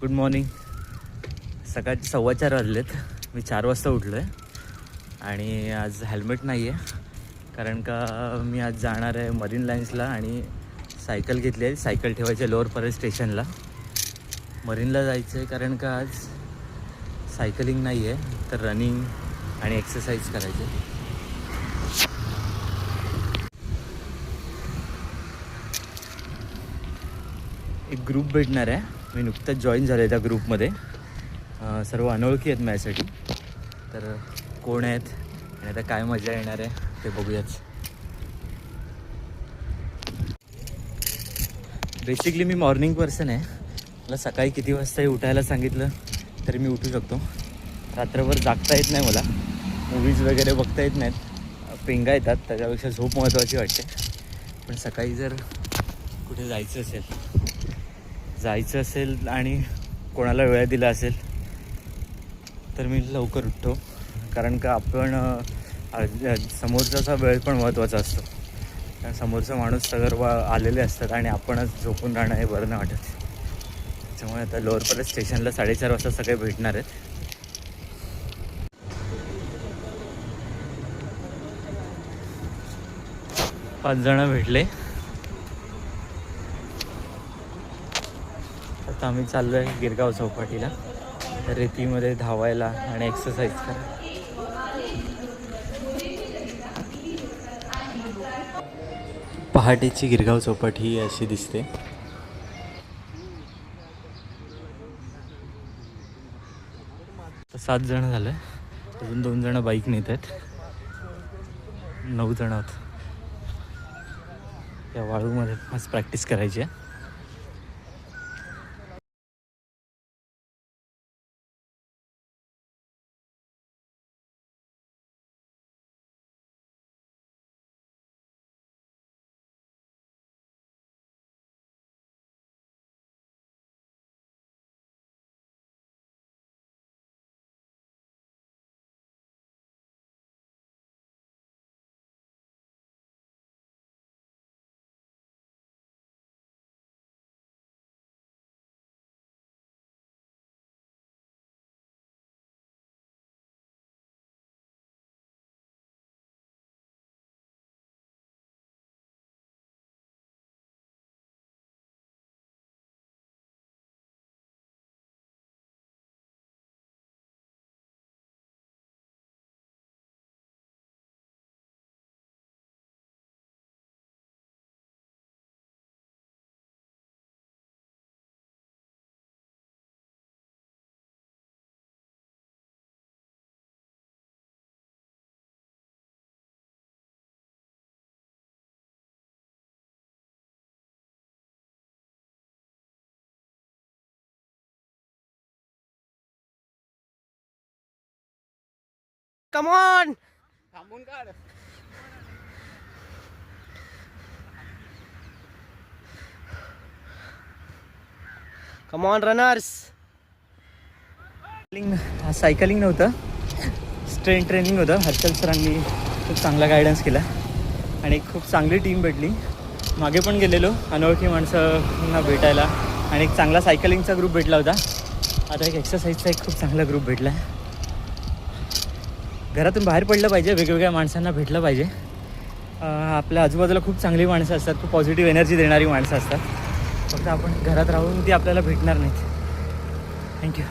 Good morning. सकाळचे 4:15 वाजलेत. मी 4 वाजता उठलो आहे आणि आज हेल्मेट नाही आहे कारण का मी आज जाणार आहे मरीन लाईन्सला आणि सायकल घेतली आहे. सायकल ठेवायची आहे लोअर परेल स्टेशनला. मरीनला जायचं आहे कारण का आज सायकलिंग नाही आहे तर रनिंग आणि एक्सरसाइज करायचे. एक ग्रुप भेटणार आहे. मी नुकताच जॉईन झालो आहे त्या ग्रुपमध्ये. सर्व अनोळखी आहेत माझ्यासाठी. तर कोण आहेत आणि आता काय मजा येणार आहे ते बघूयाच. बेसिकली मी मॉर्निंग पर्सन आहे. मला सकाळी किती वाजताही उठायला सांगितलं तरी मी उठू शकतो. रात्रभर जागता येत नाही मला. मूवीज वगैरे बघता येत नाहीत. पेंगा येतात, त्याच्यापेक्षा झोप महत्त्वाची वाटते. पण सकाळी जर कुठे जायचं असेल आणि कोणाला वेळ दिला असेल तर मी लवकर उठतो. कारण का आपण समोरच्याचा वेळ पण महत्त्वाचा असतो. कारण समोरचा माणूस सर्व आलेले असतात आणि आपणच झोपून राहणं हे बरं नाही वाटत. त्याच्यामुळे आता लोअर परेल स्टेशनला 4:30 वाजता सगळे भेटणार आहेत. 5 जण भेटले. आता आम्ही चाललो आहे गिरगाव चौपाटीला रेतीमध्ये धावायला आणि एक्सरसाइज करायला. पहाटेची गिरगाव चौपाटी अशी दिसते. तर 7 जण झालं. अजून 2 जण बाईक नेत आहेत. 9 जण आहोत. या वाळूमध्ये आज प्रॅक्टिस करायची आहे. Come on! थांबून काढ. Come on, runners! सायकलिंग नव्हतं, स्ट्रेंथ ट्रेनिंग होतं. हर्षल सरांनी खूप चांगला गायडन्स केला आणि खूप चांगली टीम भेटली. मागे पण गेलेलो अनोळखी माणसांना भेटायला आणि एक चांगला सायकलिंगचा ग्रुप भेटला होता. आता एक एक्सरसाइजचा एक खूप चांगला ग्रुप भेटला. घरातून बाहेर पडलं पाहिजे, वेगवेगळ्या माणसांना भेटलं पाहिजे. आपल्या आजूबाजूला खूप चांगली माणसं असतात, खूप पॉझिटिव्ह एनर्जी देणारी माणसं असतात. फक्त आपण घरात राहून ती आपल्याला भेटणार नाहीत. थँक्यू.